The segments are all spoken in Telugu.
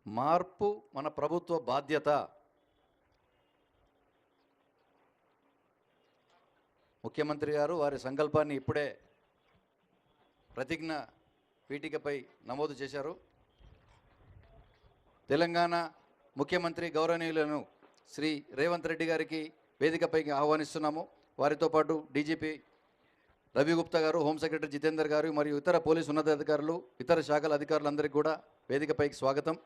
మార్పు మన ప్రభుత్వ బాధ్యత. ముఖ్యమంత్రి గారు వారి సంకల్పాన్ని ఇప్పుడే ప్రతిజ్ఞ పీఠికపై నమోదు చేశారు. తెలంగాణ ముఖ్యమంత్రి గౌరవనీయులను శ్రీ రేవంత్ రెడ్డి గారికి వేదికపైకి ఆహ్వానిస్తున్నాము. వారితో పాటు డీజీపీ రవి గుప్తా గారు, హోమ్ సెక్రటరీ జితేందర్ గారు మరియు ఇతర పోలీసు ఉన్నతాధికారులు, ఇతర శాఖల అధికారులందరికీ కూడా వేదికపైకి స్వాగతం.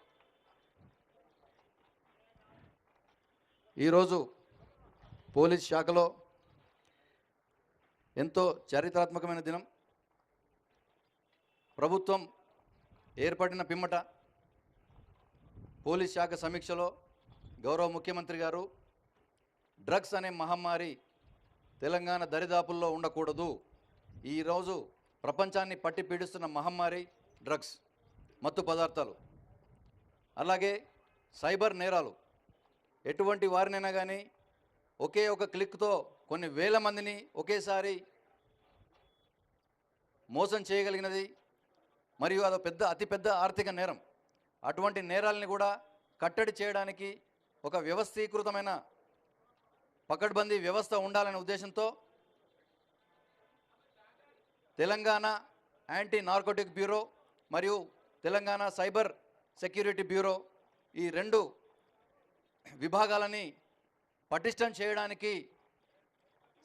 ఈరోజు పోలీస్ శాఖలో ఎంతో చారిత్రాత్మకమైన దినం. ప్రభుత్వం ఏర్పడిన పిమ్మట పోలీస్ శాఖ సమీక్షలో గౌరవ ముఖ్యమంత్రి గారు డ్రగ్స్ అనే మహమ్మారి తెలంగాణ దరిదాపుల్లో ఉండకూడదు, ఈరోజు ప్రపంచాన్ని పట్టి పీడిస్తున్న మహమ్మారి డ్రగ్స్, మత్తు పదార్థాలు, అలాగే సైబర్ నేరాలు, ఎటువంటి వారినైనా కానీ ఒకే ఒక క్లిక్తో కొన్ని వేల మందిని ఒకేసారి మోసం చేయగలిగినది మరియు అదో అతిపెద్ద ఆర్థిక నేరం. అటువంటి నేరాలని కూడా కట్టడి చేయడానికి ఒక వ్యవస్థీకృతమైన పకడ్బందీ వ్యవస్థ ఉండాలనే ఉద్దేశంతో తెలంగాణ యాంటీ నార్కోటిక్ బ్యూరో మరియు తెలంగాణ సైబర్ సెక్యూరిటీ బ్యూరో, ఈ రెండు విభాగాలని పటిష్టం చేయడానికి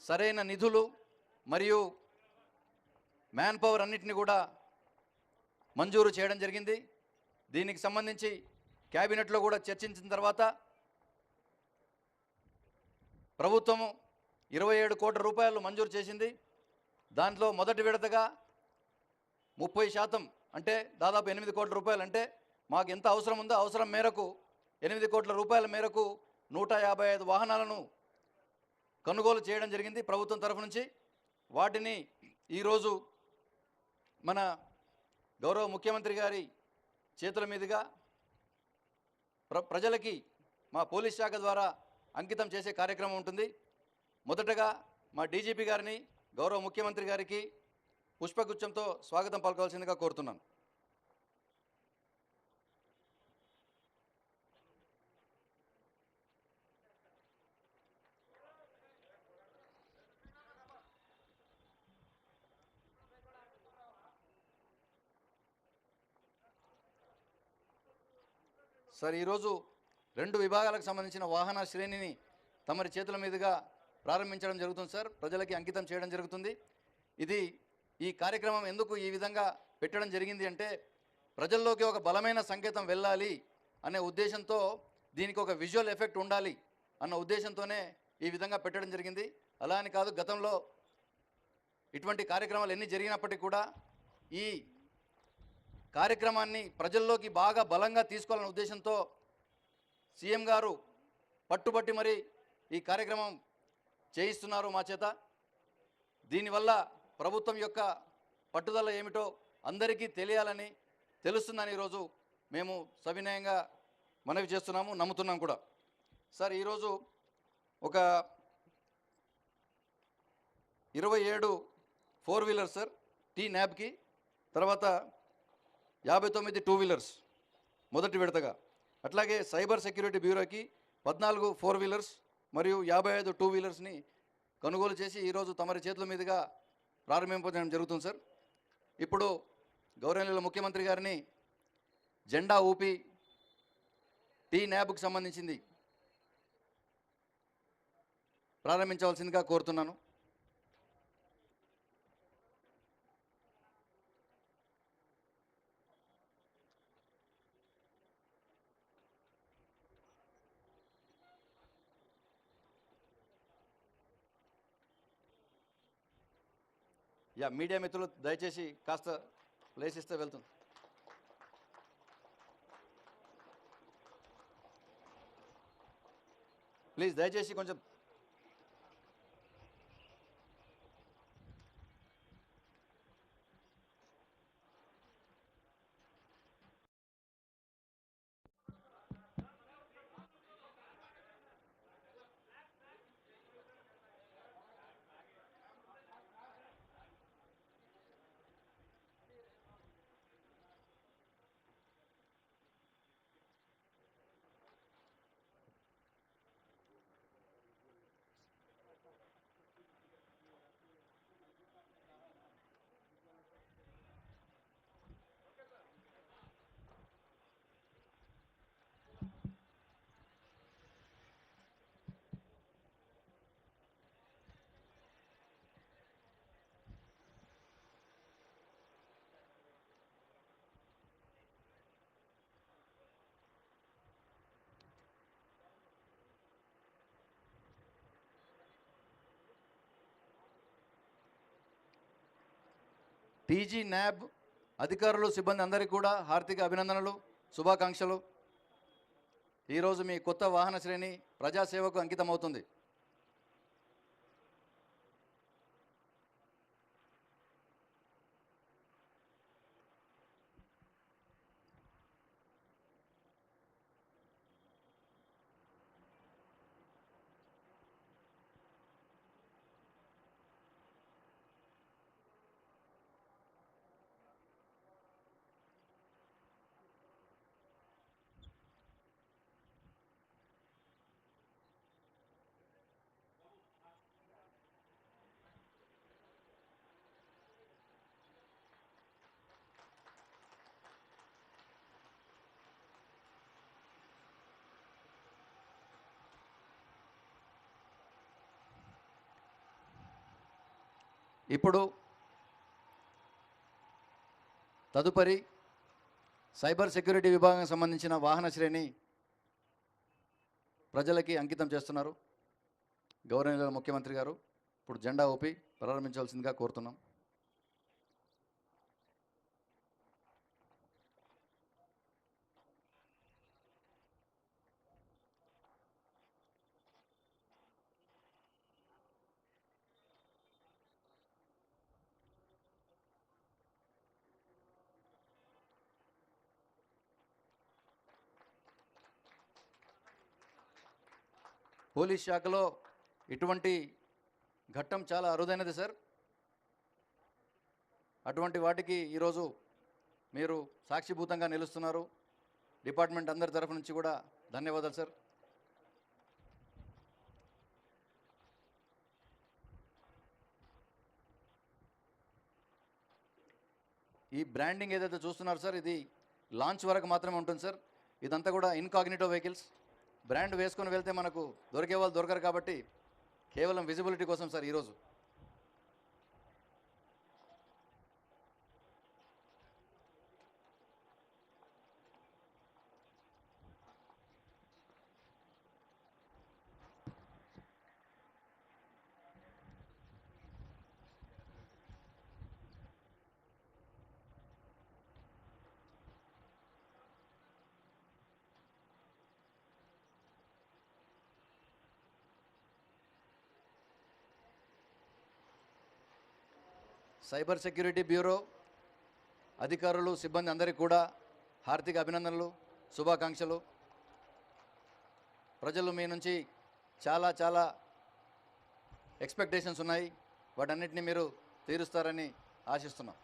సరైన నిధులు మరియు మ్యాన్ పవర్ అన్నిటిని కూడా మంజూరు చేయడం జరిగింది. దీనికి సంబంధించి క్యాబినెట్లో కూడా చర్చించిన తర్వాత ప్రభుత్వము 27 కోట్ల రూపాయలు మంజూరు చేసింది. దాంట్లో మొదటి విడతగా 30% అంటే దాదాపు 8 కోట్ల రూపాయలు, అంటే మాకు ఎంత అవసరం ఉందో అవసరం మేరకు 8 కోట్ల రూపాయల మేరకు 155 వాహనాలను కొనుగోలు చేయడం జరిగింది ప్రభుత్వం తరఫు నుంచి. వాటిని ఈరోజు మన గౌరవ ముఖ్యమంత్రి గారి చేతుల మీదుగా ప్రజలకి మా పోలీస్ శాఖ ద్వారా అంకితం చేసే కార్యక్రమం ఉంటుంది. మొదటగా మా డీజీపీ గారిని గౌరవ ముఖ్యమంత్రి గారికి పుష్పగుచ్చంతో స్వాగతం పలకవలసిందిగా కోరుతున్నాను. సార్, ఈరోజు 2 విభాగాలకు సంబంధించిన వాహన శ్రేణిని తమరి చేతుల మీదుగా ప్రారంభించడం జరుగుతుంది సార్, ప్రజలకి అంకితం చేయడం జరుగుతుంది. ఈ కార్యక్రమం ఎందుకు ఈ విధంగా పెట్టడం జరిగింది అంటే, ప్రజల్లోకి ఒక బలమైన సంకేతం వెళ్ళాలి అనే ఉద్దేశంతో, దీనికి ఒక విజువల్ ఎఫెక్ట్ ఉండాలి అన్న ఉద్దేశంతోనే ఈ విధంగా పెట్టడం జరిగింది. అలా అని కాదు, గతంలో ఇటువంటి కార్యక్రమాలు ఎన్ని జరిగినప్పటికీ కూడా ఈ కార్యక్రమాన్ని ప్రజల్లోకి బాగా బలంగా తీసుకోవాలనే ఉద్దేశంతో సీఎం గారు పట్టుబట్టి మరి ఈ కార్యక్రమం చేయిస్తున్నారు మా చేత. దీనివల్ల ప్రభుత్వం యొక్క పట్టుదల ఏమిటో అందరికీ తెలియాలని, తెలుస్తుందని ఈరోజు మేము సవినయంగా మనవి చేస్తున్నాము, నమ్ముతున్నాం కూడా. సార్, ఈరోజు ఒక 27 4 వీలర్స్ సార్ టీ న్యాబ్కి, తర్వాత 59 2 వీలర్స్ మొదటి విడతగా, అట్లాగే సైబర్ సెక్యూరిటీ బ్యూరోకి 14 4 వీలర్స్ మరియు 55 2 వీలర్స్ని కొనుగోలు చేసి ఈరోజు తమరి చేతుల మీదుగా ప్రారంభింపజేయడం జరుగుతుంది సార్. ఇప్పుడు గౌరవనీయుల ముఖ్యమంత్రి గారిని జెండా ఊపి టీ న్యాబ్కు సంబంధించింది ప్రారంభించవలసిందిగా కోరుతున్నాను. మీడియా మిత్రులు దయచేసి కాస్త ప్లేస్ ఇస్తే వెళ్తుంది. ప్లీజ్ దయచేసి కొంచెం టీజీ న్యాబ్ అధికారులు సిబ్బంది అందరికీ కూడా హార్దిక అభినందనలు, శుభాకాంక్షలు. ఈరోజు మీ కొత్త వాహన శ్రేణి ప్రజాసేవకు అంకితమవుతుంది. ఇప్పుడు తదుపరి సైబర్ సెక్యూరిటీ విభాగానికి సంబంధించిన వాహన శ్రేణి ప్రజలకి అంకితం చేస్తున్నారు. గౌరవనీయుల ముఖ్యమంత్రి గారు ఇప్పుడు జెండా ఊపి ప్రారంభించాల్సిందిగా కోరుతున్నాం. పోలీస్ శాఖలో ఇటువంటి ఘట్టం చాలా అరుదైనది సార్. అటువంటి వాటికి ఈరోజు మీరు సాక్షిభూతంగా నిలుస్తున్నారు. డిపార్ట్మెంట్ అందరి తరఫు నుంచి కూడా ధన్యవాదాలు సార్. ఈ బ్రాండింగ్ ఏదైతే చూస్తున్నారు సార్, ఇది లాంచ్ వరకు మాత్రమే ఉంటుంది సార్. ఇదంతా కూడా ఇన్కాగ్నిటో వెహికల్స్. బ్రాండ్ వేసుకొని వెళ్తే మనకు దొరికే వాళ్ళు దొరకరు కాబట్టి కేవలం విజిబిలిటీ కోసం సార్ ఈరోజు. సైబర్ సెక్యూరిటీ బ్యూరో అధికారులు సిబ్బంది అందరికీ కూడా హార్దిక అభినందనలు, శుభాకాంక్షలు. ప్రజలు మీ నుంచి చాలా చాలా ఎక్స్పెక్టేషన్స్ ఉన్నాయి. వాటన్నిటిని మీరు తీరుస్తారని ఆశిస్తున్నాం.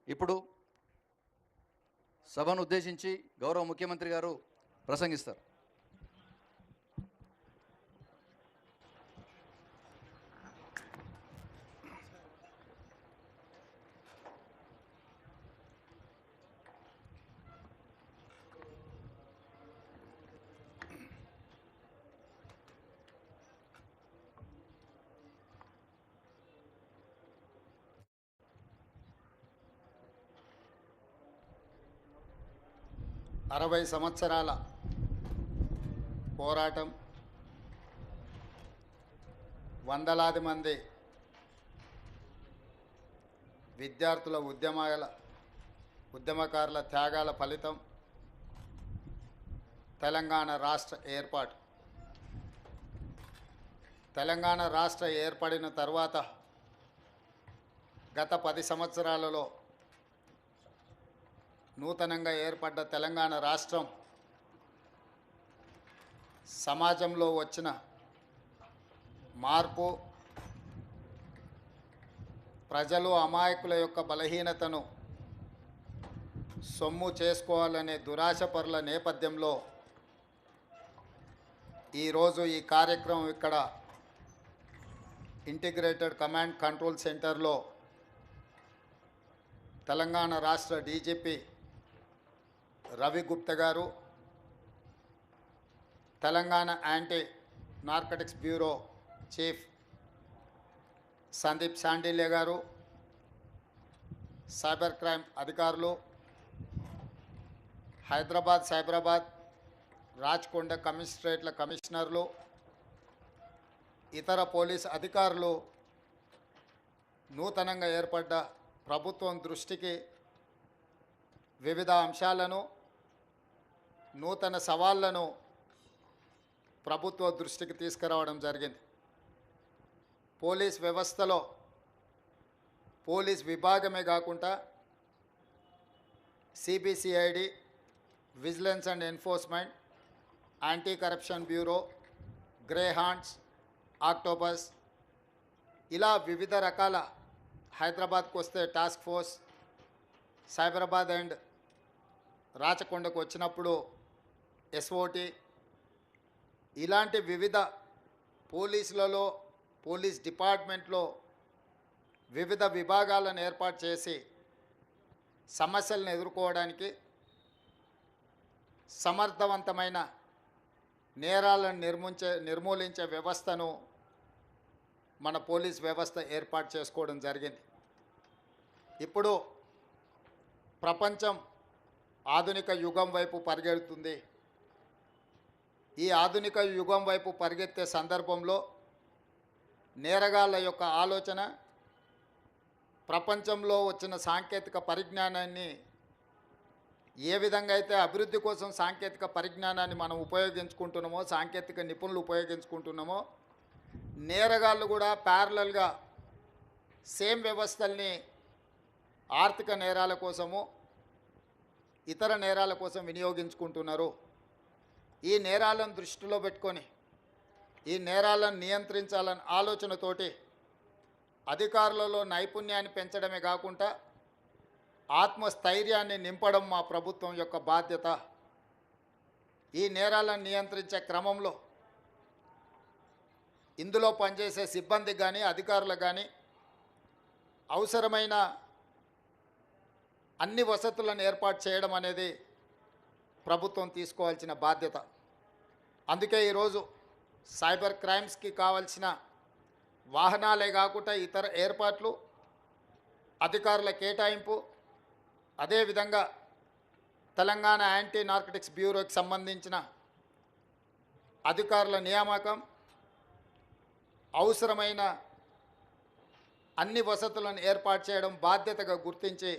ఇప్పుడు సభను ఉద్దేశించి గౌరవ ముఖ్యమంత్రి గారు ప్రసంగిస్తారు. అరవై సంవత్సరాల పోరాటం, వందలాది మంది విద్యార్థుల ఉద్యమకారుల త్యాగాల ఫలితం తెలంగాణ రాష్ట్ర ఏర్పాటు. తెలంగాణ రాష్ట్ర ఏర్పడిన తర్వాత గత 10 సంవత్సరాలలో నూతనంగా ఏర్పడ్డ తెలంగాణ రాష్ట్రం సమాజంలో వచ్చిన మార్పు, ప్రజలు అమాయకుల యొక్క బలహీనతను సొమ్ము చేసుకోవాలనే దురాశపరుల నేపథ్యంలో ఈరోజు ఈ కార్యక్రమం ఇక్కడ ఇంటిగ్రేటెడ్ కమాండ్ కంట్రోల్ సెంటర్లో తెలంగాణ రాష్ట్ర డీజీపీ రవి గుప్తా గారు, Telangana anti narcotics bureau chief Sandeep Shandilya గారు, సైబర్ క్రైమ్ అధికారులు, హైదరాబాద్, సైబరాబాద్, రాచకొండ కమిషనరేట్ల కమిషనర్లు, ఇతర పోలీస్ అధికారులు నూతనంగా ఏర్పడ్డ ప్రభుత్వం దృష్టికి వివిధ అంశాలను, నూతన సవాళ్లను ప్రభుత్వ దృష్టికి తీసుకురావడం జరిగింది. పోలీస్ వ్యవస్థలో పోలీస్ విభాగమే కాకుండా CBCID, vigilance and enforcement, anti corruption bureau, grey hands, octopus, ఇలా వివిధ రకాల, హైదరాబాద్కు వస్తే టాస్క్ ఫోర్స్, సైబరాబాద్ అండ్ రాచకొండకు వచ్చినప్పుడు ఎస్ఓటి, ఇలాంటి వివిధ పోలీసులలో, పోలీస్ డిపార్ట్మెంట్లో వివిధ విభాగాలను ఏర్పాటు చేసి సమస్యలను ఎదుర్కోవడానికి, సమర్థవంతమైన నేరాలను నిర్మూలించే వ్యవస్థను మన పోలీస్ వ్యవస్థ ఏర్పాటు చేసుకోవడం జరిగింది. ఇప్పుడు ప్రపంచం ఆధునిక యుగం వైపు పరిగెడుతుంది. ఈ ఆధునిక యుగం వైపు పరిగెత్తే సందర్భంలో నేరగాళ్ళ యొక్క ఆలోచన, ప్రపంచంలో వచ్చిన సాంకేతిక పరిజ్ఞానాన్ని ఏ విధంగా అయితే అభివృద్ధి కోసం సాంకేతిక పరిజ్ఞానాన్ని మనం ఉపయోగించుకుంటున్నామో, సాంకేతిక నిపుణులు ఉపయోగించుకుంటున్నామో, నేరగాళ్ళు కూడా ప్యారలల్గా సేమ్ వ్యవస్థల్ని ఆర్థిక నేరాల కోసము, ఇతర నేరాల కోసం వినియోగించుకుంటున్నారు. ఈ నేరాలను దృష్టిలో పెట్టుకొని ఈ నేరాలను నియంత్రించాలన్న ఆలోచనతోటి అధికారులలో నైపుణ్యాన్ని పెంచడమే కాకుండా ఆత్మస్థైర్యాన్ని నింపడం మా ప్రభుత్వం యొక్క బాధ్యత. ఈ నేరాలను నియంత్రించే క్రమంలో ఇందులో పనిచేసే సిబ్బందికి కానీ, అధికారులకు కానీ అవసరమైన అన్ని వసతులను ఏర్పాటు చేయడం అనేది ప్రభుత్వం తీసుకోవాల్సిన బాధ్యత. అందుకే ఈరోజు సైబర్ క్రైమ్స్కి కావాల్సిన వాహనాలే కాకుండా ఇతర ఏర్పాట్లు, అధికారుల కేటాయింపు, అదేవిధంగా తెలంగాణ యాంటీ నార్కటిక్స్ బ్యూరోకి సంబంధించిన అధికారుల నియామకం, అవసరమైన అన్ని వసతులను ఏర్పాటు చేయడం బాధ్యతగా గుర్తించి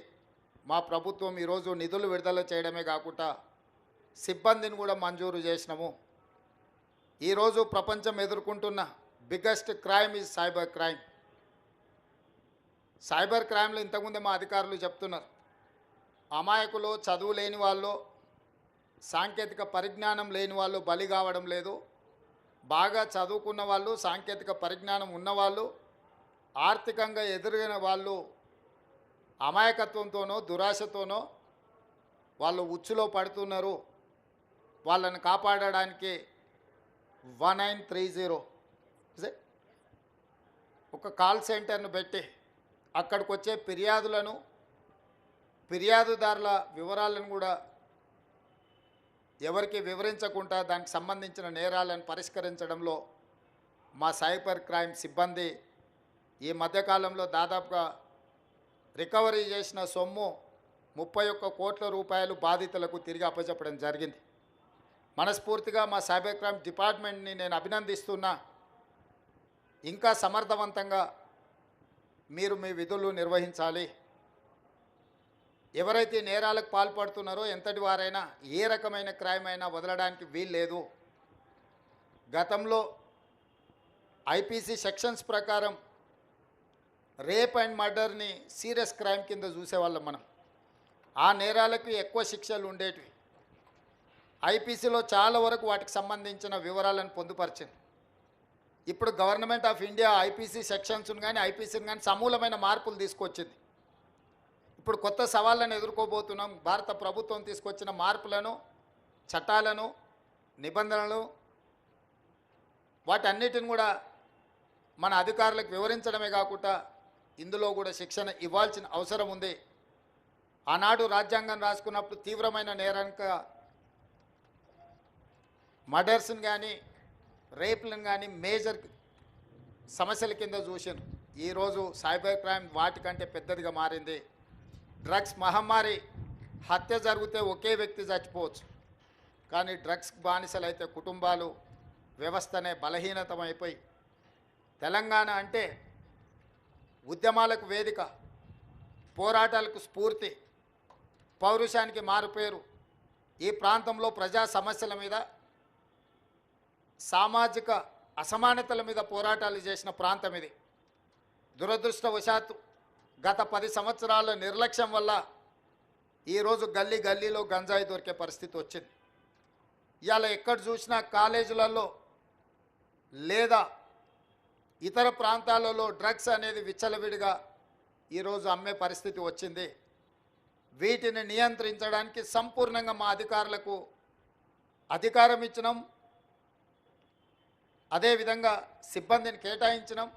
మా ప్రభుత్వం ఈరోజు నిధులు విడుదల చేయడమే కాకుండా సిబ్బందిని కూడా మంజూరు చేసినాము. ఈరోజు ప్రపంచం ఎదుర్కొంటున్న biggest crime is cyber crime. Cyber క్రైమ్లో ఇంతకుముందే మా అధికారులు చెప్తున్నారు, అమాయకులు, చదువు లేని వాళ్ళు, సాంకేతిక పరిజ్ఞానం లేని వాళ్ళు బలి కావడం లేదు. బాగా చదువుకున్న వాళ్ళు, సాంకేతిక పరిజ్ఞానం ఉన్నవాళ్ళు, ఆర్థికంగా ఎదురైన వాళ్ళు అమాయకత్వంతోనో దురాశతోనో వాళ్ళు ఉచ్చులో పడుతున్నారు. వాళ్ళని కాపాడడానికి 1930 ఒక కాల్ సెంటర్ను పెట్టి అక్కడికి వచ్చే ఫిర్యాదులను, ఫిర్యాదుదారుల వివరాలను కూడా ఎవరికి వివరించకుండా దానికి సంబంధించిన నేరాలను పరిష్కరించడంలో మా సైబర్ క్రైమ్ సిబ్బంది ఈ మధ్యకాలంలో దాదాపుగా రికవరీ చేసిన సొమ్ము 31 కోట్ల రూపాయలు బాధితులకు తిరిగి అప్పచెప్పడం జరిగింది. మనస్ఫూర్తిగా మా సైబర్ క్రైమ్ డిపార్ట్మెంట్ని నేను అభినందిస్తున్నా. ఇంకా సమర్థవంతంగా మీరు మీ విధులు నిర్వహించాలి. ఎవరైతే నేరాలకు పాల్పడుతున్నారో ఎంతటి వారైనా, ఏ రకమైన క్రైమ్ అయినా వదలడానికి వీల్లేదు. గతంలో ఐపీసీ సెక్షన్స్ ప్రకారం రేప్ అండ్ మర్డర్ని సీరియస్ క్రైమ్ కింద చూసేవాళ్ళం మనం. ఆ నేరాలకు ఎక్కువ శిక్షలు ఉండేటివి. ఐపీసీలో చాలా వరకు వాటికి సంబంధించిన వివరాలను పొందుపరిచింది. ఇప్పుడు గవర్నమెంట్ ఆఫ్ ఇండియా ఐపీసీ సెక్షన్స్ను కానీ, ఐపీసీని కానీ సమూలమైన మార్పులు తీసుకొచ్చింది. ఇప్పుడు కొత్త సవాళ్ళను ఎదుర్కోబోతున్నాం. భారత ప్రభుత్వం తీసుకొచ్చిన మార్పులను, చట్టాలను, నిబంధనలు, వాటన్నిటిని కూడా మన అధికారులకు వివరించడమే కాకుండా ఇందులో కూడా శిక్షణ ఇవ్వాల్సిన అవసరం ఉంది. ఆనాడు రాజ్యాంగం రాసుకున్నప్పుడు తీవ్రమైన నేరానికి మర్డర్స్ని కానీ, రేప్లను కానీ మేజర్ సమస్యల కింద చూసాను. ఈరోజు సైబర్ క్రైమ్ వాటికంటే పెద్దదిగా మారింది. డ్రగ్స్ మహమ్మారి హత్య జరిగితే ఒకే వ్యక్తి చచ్చిపోవచ్చు, కానీ డ్రగ్స్ బానిసలైతే కుటుంబాలు వ్యవస్థనే బలహీనతమైపోయి తెలంగాణ అంటే ఉద్యమాలకు వేదిక, పోరాటాలకు స్ఫూర్తి, పౌరుషానికి మారుపేరు. ఈ ప్రాంతంలో ప్రజా సమస్యల మీద, సామాజిక అసమానతల మీద పోరాటాలు చేసిన ప్రాంతం ఇది. దురదృష్టవశాత్తు గత 10 సంవత్సరాల నిర్లక్ష్యం వల్ల ఈరోజు గల్లీ గల్లీలో గంజాయి దొరికే పరిస్థితి వచ్చింది. ఇవాళ ఎక్కడ చూసినా కాలేజీలలో లేదా ఇతర ప్రాంతాలలో డ్రగ్స్ అనేది విచ్చలవిడిగా ఈరోజు అమ్మే పరిస్థితి వచ్చింది. వీటిని నియంత్రించడానికి సంపూర్ణంగా మా అధికారులకు అధికారం ఇచ్చినాం, అదేవిధంగా సిబ్బందిని కేటాయించినాం.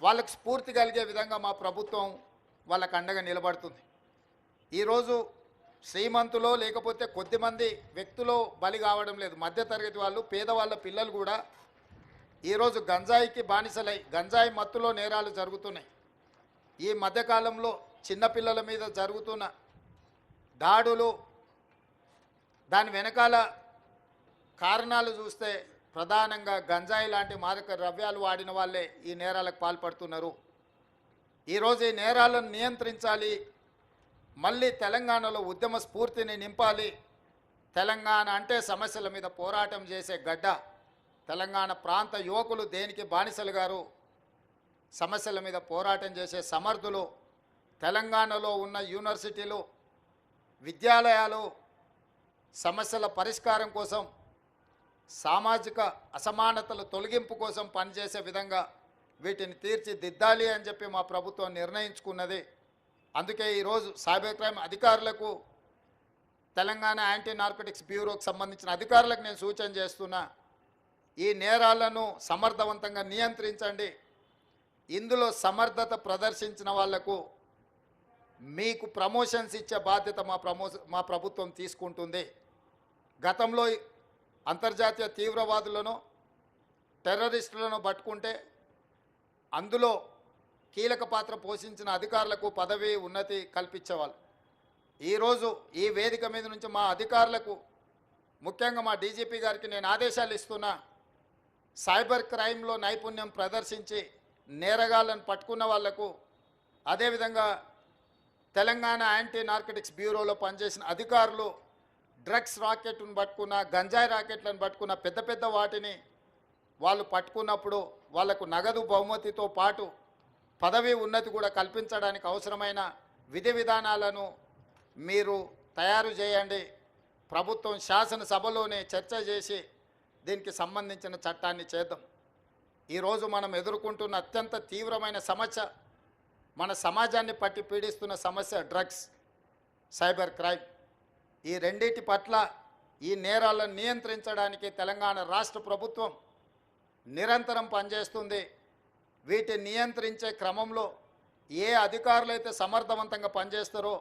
వాళ్ళకు స్ఫూర్తి కలిగే విధంగా మా ప్రభుత్వం వాళ్ళకు అండగా నిలబడుతుంది. ఈరోజు శ్రీమంతులో లేకపోతే కొద్దిమంది వ్యక్తులు బలి కావడం లేదు. మధ్యతరగతి వాళ్ళు, పేదవాళ్ళ పిల్లలు కూడా ఈరోజు గంజాయికి బానిసలై గంజాయి మత్తులో నేరాలు జరుగుతున్నాయి. ఈ మధ్యకాలంలో చిన్నపిల్లల మీద జరుగుతున్న దాడులు, దాని వెనకాల కారణాలు చూస్తే ప్రధానంగా గంజాయి లాంటి మాదక ద్రవ్యాలు వాడిన వాళ్ళే ఈ నేరాలకు పాల్పడుతున్నారు. ఈరోజు ఈ నేరాలను నియంత్రించాలి, మళ్ళీ తెలంగాణలో ఉద్యమ స్ఫూర్తిని నింపాలి. తెలంగాణ అంటే సమస్యల మీద పోరాటం చేసే గడ్డ. తెలంగాణ ప్రాంత యువకులు దేనికి బానిసలు గారు, సమస్యల మీద పోరాటం చేసే సమర్థులు. తెలంగాణలో ఉన్న యూనివర్సిటీలు, విద్యాలయాలు సమస్యల పరిష్కారం కోసం, సామాజిక అసమానతల తొలగింపు కోసం పనిచేసే విధంగా వీటిని తీర్చిదిద్దాలి అని చెప్పి మా ప్రభుత్వం నిర్ణయించుకున్నది. అందుకే ఈరోజు సైబర్ క్రైమ్ అధికారులకు, తెలంగాణ యాంటీ నార్కోటిక్స్ బ్యూరోకి సంబంధించిన అధికారులకు నేను సూచన చేస్తున్నా, ఈ నేరాలను సమర్థవంతంగా నియంత్రించండి. ఇందులో సమర్థత ప్రదర్శించిన వాళ్లకు మీకు ప్రమోషన్స్ ఇచ్చే బాధ్యత మా ప్రభుత్వం తీసుకుంటుంది. గతంలో అంతర్జాతీయ తీవ్రవాదులను, టెర్రరిస్టులను పట్టుకుంటే అందులో కీలక పాత్ర పోషించిన అధికారులకు పదవి ఉన్నతి కల్పించేవాళ్ళు. ఈరోజు ఈ వేదిక మీద నుంచి మా అధికారులకు, ముఖ్యంగా మా డీజీపీ గారికి నేను ఆదేశాలు ఇస్తున్నా, సైబర్ క్రైమ్లో నైపుణ్యం ప్రదర్శించి నేరగాళ్లను పట్టుకున్న వాళ్లకు, అదేవిధంగా తెలంగాణ యాంటీ నార్కోటిక్స్ బ్యూరోలో పనిచేసిన అధికారులు డ్రగ్స్ రాకెట్ను పట్టుకున్న, గంజాయి రాకెట్లను పట్టుకున్న, పెద్ద పెద్ద వాటిని వాళ్ళు పట్టుకున్నప్పుడు వాళ్లకు నగదు బహుమతితో పాటు పదవి ఉన్నతి కూడా కల్పించడానికి అవసరమైన విధి విధానాలను మీరు తయారు చేయండి. ప్రభుత్వం శాసనసభలోనే చర్చ చేసి దీనికి సంబంధించిన చట్టాన్ని చేద్దాం. ఈరోజు మనం ఎదుర్కొంటున్న అత్యంత తీవ్రమైన సమస్య, మన సమాజాన్ని పట్టి పీడిస్తున్న సమస్య డ్రగ్స్, సైబర్ క్రైమ్. ఈ రెండింటి పట్ల ఈ నేరాలను నియంత్రించడానికి తెలంగాణ రాష్ట్ర ప్రభుత్వం నిరంతరం పనిచేస్తుంది. వీటిని నియంత్రించే క్రమంలో ఏ అధికారులైతే సమర్థవంతంగా పనిచేస్తారో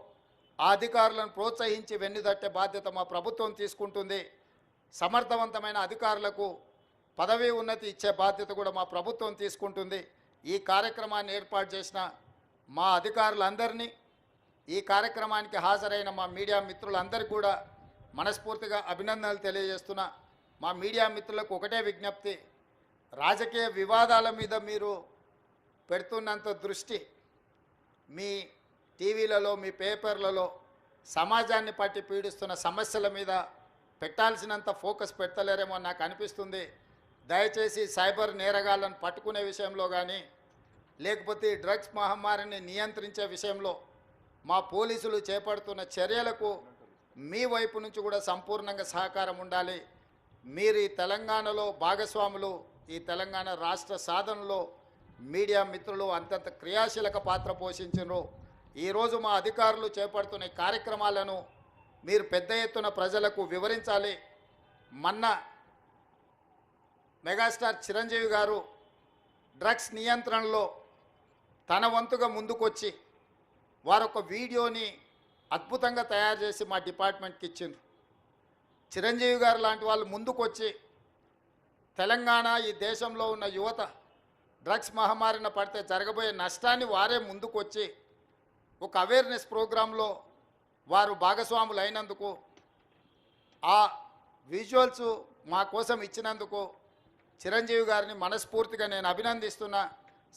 ఆ అధికారులను ప్రోత్సహించి వెన్నుదట్టే బాధ్యత మా ప్రభుత్వం తీసుకుంటుంది. సమర్థవంతమైన అధికారులకు పదవి ఉన్నతి ఇచ్చే బాధ్యత కూడా మా ప్రభుత్వం తీసుకుంటుంది. ఈ కార్యక్రమాన్ని ఏర్పాటు చేసిన మా అధికారులందరినీ, ఈ కార్యక్రమానికి హాజరైన మా మీడియా మిత్రులందరికీ కూడా మనస్ఫూర్తిగా అభినందనలు తెలియజేస్తున్నా. మా మీడియా మిత్రులకు ఒకటే విజ్ఞప్తి, రాజకీయ వివాదాల మీద మీరు పెడుతున్నంత దృష్టి మీ టీవీలలో, మీ పేపర్లలో సమాజాన్ని పట్టి పీడిస్తున్న సమస్యల మీద పెట్టాల్సినంత ఫోకస్ పెట్టలేరేమో నాకు అనిపిస్తుంది. దయచేసి సైబర్ నేరగాళ్లను పట్టుకునే విషయంలో కానీ, లేకపోతే డ్రగ్స్ మహమ్మారిని నియంత్రించే విషయంలో మా పోలీసులు చేపడుతున్న చర్యలకు మీ వైపు నుంచి కూడా సంపూర్ణంగా సహకారం ఉండాలి. మీరు ఈ తెలంగాణలో భాగస్వాములు, ఈ తెలంగాణ రాష్ట్ర సాధనలో మీడియా మిత్రులు అంతంత క్రియాశీలక పాత్ర పోషించారు. ఈరోజు మా అధికారులు చేపడుతున్న కార్యక్రమాలను మీరు పెద్ద ఎత్తున ప్రజలకు వివరించాలి. మొన్న మెగాస్టార్ చిరంజీవి గారు డ్రగ్స్ నియంత్రణలో తన వంతుగా ముందుకొచ్చి వారొక వీడియోని అద్భుతంగా తయారు చేసి మా డిపార్ట్మెంట్కి ఇచ్చిండ్రు. చిరంజీవి గారు లాంటి వాళ్ళు ముందుకొచ్చి తెలంగాణ, ఈ దేశంలో ఉన్న యువత డ్రగ్స్ మహమ్మారిన పడితే జరగబోయే నష్టాన్ని వారే ముందుకొచ్చి ఒక అవేర్నెస్ ప్రోగ్రాంలో వారు భాగస్వాములు అయినందుకు, ఆ విజువల్స్ మా కోసం ఇచ్చినందుకు చిరంజీవి గారిని మనస్ఫూర్తిగా నేను అభినందిస్తున్నా.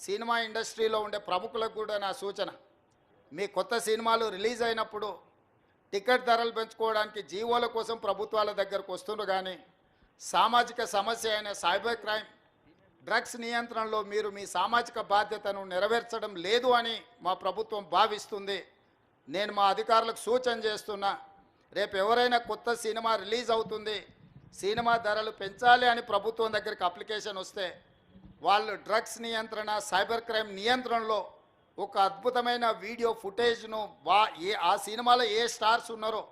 సినిమా ఇండస్ట్రీలో ఉండే ప్రముఖులకు కూడా నా సూచన, మీ కొత్త సినిమాలు రిలీజ్ అయినప్పుడు టికెట్ ధరలు పెంచుకోవడానికి జీవోల కోసం ప్రభుత్వాల దగ్గరకు వస్తున్నారు, కానీ సామాజిక సమస్య అయిన సైబర్ క్రైమ్, డ్రగ్స్ నియంత్రణలో మీరు మీ సామాజిక బాధ్యతను నెరవేర్చడం లేదు అని మా ప్రభుత్వం భావిస్తుంది. నేను మా అధికారులకు సూచన చేస్తున్నా, రేపు ఎవరైనా కొత్త సినిమా రిలీజ్ అవుతుంది, సినిమా ధరలు పెంచాలి అని ప్రభుత్వం దగ్గరికి అప్లికేషన్ వస్తే వాళ్ళు డ్రగ్స్ నియంత్రణ, సైబర్ క్రైమ్ నియంత్రణలో ఒక అద్భుతమైన వీడియో ఫుటేజ్ను ఆ సినిమాలో ఏ స్టార్స్ ఉన్నారో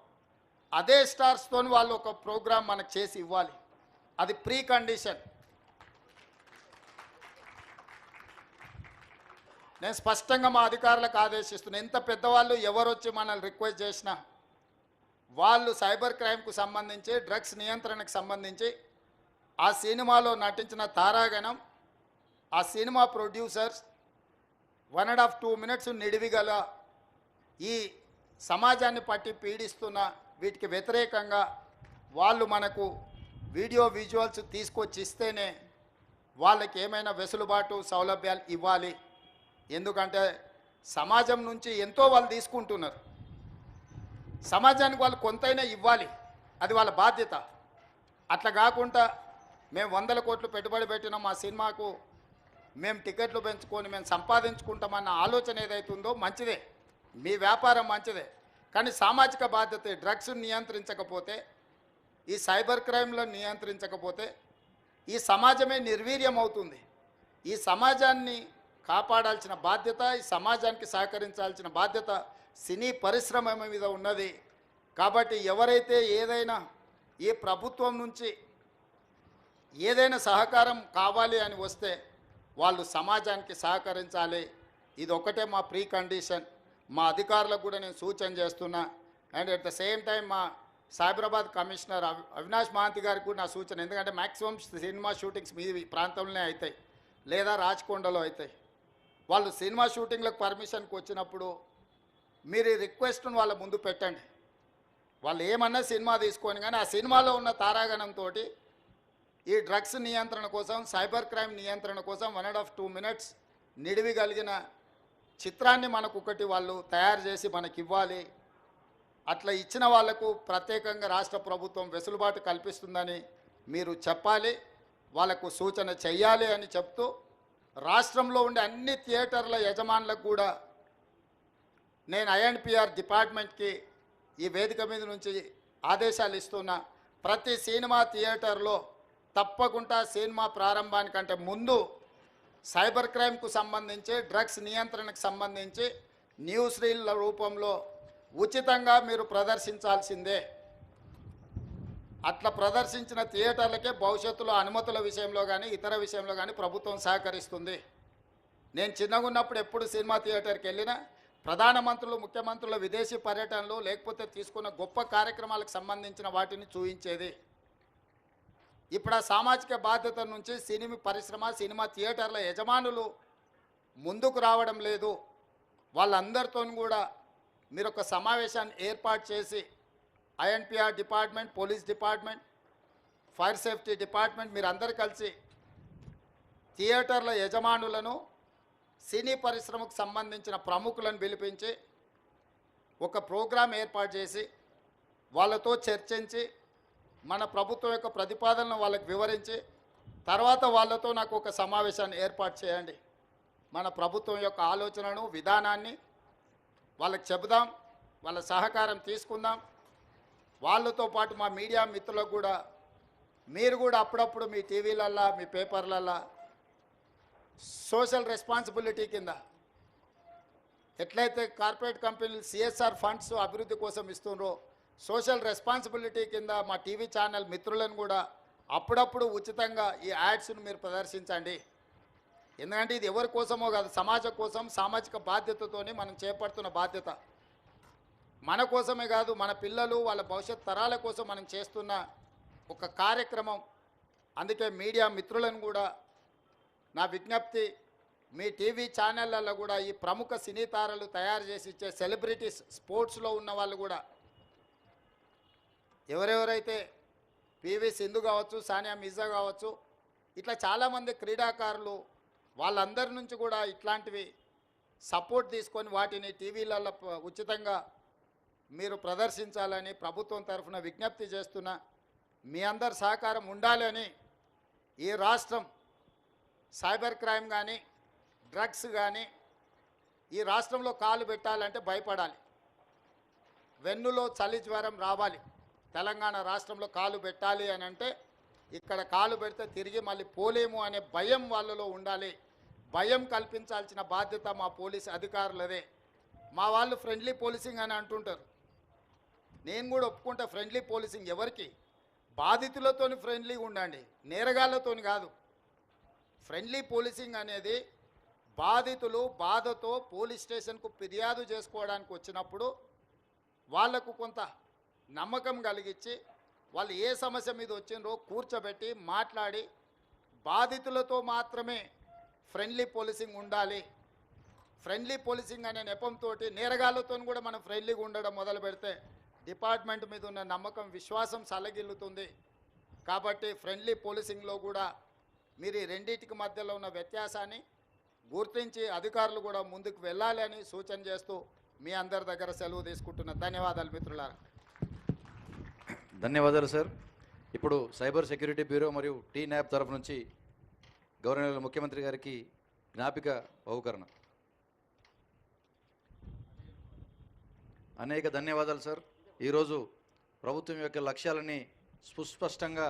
అదే స్టార్స్తో వాళ్ళు ఒక ప్రోగ్రాం మనకు చేసి ఇవ్వాలి. అది ప్రీ కండిషన్. నేను స్పష్టంగా మా అధికారులకు ఆదేశిస్తున్నాను, ఎంత పెద్దవాళ్ళు ఎవరు వచ్చి మనల్ని రిక్వెస్ట్ చేసినా వాళ్ళు సైబర్ క్రైమ్కు సంబంధించి, డ్రగ్స్ నియంత్రణకు సంబంధించి ఆ సినిమాలో నటించిన తారాగణం, ఆ సినిమా ప్రొడ్యూసర్స్ 1.5-2 minutes నిడివిగల ఈ సమాజాన్ని పట్టి పీడిస్తున్న వీటికి వ్యతిరేకంగా వాళ్ళు మనకు వీడియో విజువల్స్ తీసుకొచ్చి ఇస్తేనే వాళ్ళకి ఏమైనా వెసులుబాటు సౌలభ్యాలు ఇవ్వాలి. ఎందుకంటే సమాజం నుంచి ఎంతో వాళ్ళు తీసుకుంటున్నారు, సమాజానికి వాళ్ళు కొంతైనా ఇవ్వాలి, అది వాళ్ళ బాధ్యత. అట్లా కాకుండా మేము 100 కోట్లు పెట్టుబడి పెట్టినాం మా సినిమాకు, మేము టికెట్లు పెంచుకొని మేము సంపాదించుకుంటామన్న ఆలోచన ఏదైతుందో మంచిదే, మీ వ్యాపారం మంచిదే, కానీ సామాజిక బాధ్యత. డ్రగ్స్ నియంత్రించకపోతే, ఈ సైబర్ క్రైమ్లను నియంత్రించకపోతే ఈ సమాజమే నిర్వీర్యం అవుతుంది. ఈ సమాజాన్ని కాపాడాల్సిన బాధ్యత, ఈ సమాజానికి సహకరించాల్సిన బాధ్యత సినీ పరిశ్రమ మీద ఉన్నది. కాబట్టి ఎవరైతే ఏదైనా ఈ ప్రభుత్వం నుంచి ఏదైనా సహకారం కావాలి అని వస్తే వాళ్ళు సమాజానికి సహకరించాలి. ఇది ఒకటే మా ప్రీ కండిషన్. మా అధికారులకు కూడా నేను సూచన చేస్తున్నా. And at the same time మా సైబరాబాద్ కమిషనర్ అవినాష్ మహాంతి గారికి కూడా నా సూచన, ఎందుకంటే మ్యాక్సిమం సినిమా షూటింగ్స్ మీ ప్రాంతంలోనే అవుతాయి లేదా రాచకొండలో అవుతాయి. వాళ్ళు సినిమా షూటింగ్లకు పర్మిషన్కి వచ్చినప్పుడు మీరు ఈ రిక్వెస్ట్ను వాళ్ళ ముందు పెట్టండి. వాళ్ళు ఏమన్నా సినిమా తీసుకొని, కానీ ఆ సినిమాలో ఉన్న తారాగణంతో ఈ డ్రగ్స్ నియంత్రణ కోసం, సైబర్ క్రైమ్ నియంత్రణ కోసం 1.5-2 minutes నిడివి కలిగిన చిత్రాన్ని మనకు ఒకటి వాళ్ళు తయారు చేసి మనకి ఇవ్వాలి. అట్లా ఇచ్చిన వాళ్లకు ప్రత్యేకంగా రాష్ట్ర ప్రభుత్వం వెసులుబాటు కల్పిస్తుందని మీరు చెప్పాలి, వాళ్ళకు సూచన చెయ్యాలి అని చెప్తూ, రాష్ట్రంలో ఉండే అన్ని థియేటర్ల యజమానులకు కూడా నేను INPR డిపార్ట్మెంట్కి ఈ వేదిక మీద నుంచి ఆదేశాలు ఇస్తున్నా. ప్రతి సినిమా థియేటర్లో తప్పకుండా సినిమా ప్రారంభానికంటే ముందు సైబర్ క్రైమ్కు సంబంధించి, డ్రగ్స్ నియంత్రణకు సంబంధించి న్యూస్ రీల్ల రూపంలో ఉచితంగా మీరు ప్రదర్శించాల్సిందే. అట్లా ప్రదర్శించిన థియేటర్లకే భవిష్యత్తులో అనుమతుల విషయంలో కానీ ఇతర విషయంలో కానీ ప్రభుత్వం సహకరిస్తుంది. నేను చిన్నగా ఉన్నప్పుడు ఎప్పుడు సినిమా థియేటర్కి వెళ్ళినా ప్రధానమంత్రులు, ముఖ్యమంత్రుల విదేశీ పర్యటనలు లేకపోతే తీసుకున్న గొప్ప కార్యక్రమాలకు సంబంధించిన వాటిని చూపించేది. ఇప్పుడు ఆ సామాజిక బాధ్యత నుంచి సినిమా పరిశ్రమ, సినిమా థియేటర్ల యజమానులు ముందుకు రావడం లేదు. వాళ్ళందరితో కూడా మీరు ఒక సమావేశాన్ని ఏర్పాటు చేసి INPR department, police department, fire safety department మీరు అందరు కలిసి థియేటర్ల యజమానులను, సినీ పరిశ్రమకు సంబంధించిన ప్రముఖులను పిలిపించి ఒక ప్రోగ్రాం ఏర్పాటు చేసి వాళ్ళతో చర్చించి మన ప్రభుత్వం యొక్క ప్రతిపాదనను వాళ్ళకి వివరించి తర్వాత వాళ్ళతో నాకు ఒక సమావేశాన్ని ఏర్పాటు చేయండి. మన ప్రభుత్వం యొక్క ఆలోచనను, విధానాన్ని వాళ్ళకి చెబుదాం, వాళ్ళ సహకారం తీసుకుందాం. వాళ్ళతో పాటు మా మీడియా మిత్రులకు కూడా మీరు కూడా అప్పుడప్పుడు మీ టీవీలల్లో, మీ పేపర్లల్లో సోషల్ రెస్పాన్సిబిలిటీ కింద ఎట్లయితే కార్పొరేట్ కంపెనీలు CSR ఫండ్స్ అభివృద్ధి కోసం ఇస్తున్నారో, సోషల్ రెస్పాన్సిబిలిటీ కింద మా టీవీ ఛానల్ మిత్రులను కూడా అప్పుడప్పుడు ఉచితంగా ఈ యాడ్స్ను మీరు ప్రదర్శించండి. ఎందుకంటే ఇది ఎవరి కోసమో కాదు, సమాజం కోసం, సామాజిక బాధ్యతతోని మనం చేపడుతున్న బాధ్యత. మన కోసమే కాదు, మన పిల్లలు, వాళ్ళ భవిష్యత్ తరాల కోసం మనం చేస్తున్న ఒక కార్యక్రమం. అందుకే మీడియా మిత్రులను కూడా నా విజ్ఞప్తి, మీ టీవీ ఛానళ్ళల్లో కూడా ఈ ప్రముఖ సినీ తారలు తయారు చేసి ఇచ్చే సెలబ్రిటీస్ స్పోర్ట్స్లో ఉన్న వాళ్ళు కూడా ఎవరెవరైతే పివి సింధు కావచ్చు, సానియా మిర్జా కావచ్చు, ఇట్లా చాలామంది క్రీడాకారులు వాళ్ళందరి నుంచి కూడా ఇట్లాంటివి సపోర్ట్ తీసుకొని వాటిని టీవీలలో ఉచితంగా మీరు ప్రదర్శించాలని ప్రభుత్వం తరఫున విజ్ఞప్తి చేస్తున్నా. మీ అందరి సహకారం ఉండాలని ఈ రాష్ట్రం సైబర్ క్రైమ్ కానీ డ్రగ్స్ కానీ ఈ రాష్ట్రంలో కాలు పెట్టాలంటే భయపడాలి. వెన్నులో చలి జ్వరం రావాలి. తెలంగాణ రాష్ట్రంలో కాలు పెట్టాలి అని అంటే ఇక్కడ కాలు పెడితే తిరిగి మళ్ళీ పోలేము అనే భయం వాళ్ళలో ఉండాలి. భయం కల్పించాల్సిన బాధ్యత మా పోలీస్ అధికారులదే. మా వాళ్ళు ఫ్రెండ్లీ పోలీసింగ్ అని అంటుంటారు. నేను కూడా ఒప్పుకుంటా, ఫ్రెండ్లీ పోలీసింగ్ ఎవరికి? బాధితులతోని ఫ్రెండ్లీగా ఉండండి, నేరగాళ్ళతోని కాదు. ఫ్రెండ్లీ పోలీసింగ్ అనేది బాధితులు బాధతో పోలీస్ స్టేషన్కు ఫిర్యాదు చేసుకోవడానికి వచ్చినప్పుడు వాళ్లకు కొంత నమ్మకం కలిగించి వాళ్ళు ఏ సమస్య మీద వచ్చిందో కూర్చోబెట్టి మాట్లాడి బాధితులతో మాత్రమే ఫ్రెండ్లీ పోలీసింగ్ ఉండాలి. ఫ్రెండ్లీ పోలీసింగ్ అనే నెపంతో నేరగాళ్ళతో కూడా మనం ఫ్రెండ్లీగా ఉండడం మొదలు పెడితే డిపార్ట్మెంట్ మీద ఉన్న నమ్మకం, విశ్వాసం సలగిల్లుతుంది. కాబట్టి ఫ్రెండ్లీ పోలీసింగ్లో కూడా మీరు ఈ రెండింటికి మధ్యలో ఉన్న వ్యత్యాసాన్ని గుర్తించి అధికారులు కూడా ముందుకు వెళ్ళాలి అని సూచన చేస్తూ మీ అందరి దగ్గర సెలవు తీసుకుంటున్నా. ధన్యవాదాలు మిత్రులారా. ధన్యవాదాలు సార్. ఇప్పుడు సైబర్ సెక్యూరిటీ బ్యూరో మరియు టీ న్యాప్ తరఫు నుంచి గౌరవనీయులు ముఖ్యమంత్రి గారికి జ్ఞాపిక బహుకరణ. అనేక ధన్యవాదాలు సార్. ఈరోజు ప్రభుత్వం యొక్క లక్ష్యాలని సుస్పష్టంగా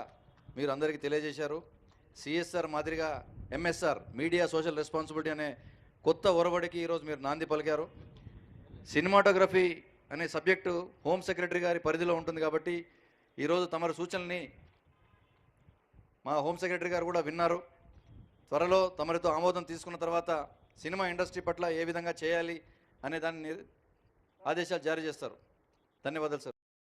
మీరు అందరికీ తెలియజేశారు. సిఎస్ఆర్ మాదిరిగా ఎంఎస్ఆర్ మీడియా సోషల్ రెస్పాన్సిబిలిటీ అనే కొత్త ఒరవడికి ఈరోజు మీరు నాంది పలికారు. సినిమాటోగ్రఫీ అనే సబ్జెక్టు హోమ్ సెక్రటరీ గారి పరిధిలో ఉంటుంది కాబట్టి ఈరోజు తమరి సూచనల్ని మా హోమ్ సెక్రటరీ గారు కూడా విన్నారు. త్వరలో తమరితో ఆమోదం తీసుకున్న తర్వాత సినిమా ఇండస్ట్రీ పట్ల ఏ విధంగా చేయాలి అనే దాన్ని ఆదేశాలు జారీ చేస్తారు. ధన్యవాదాలు సార్.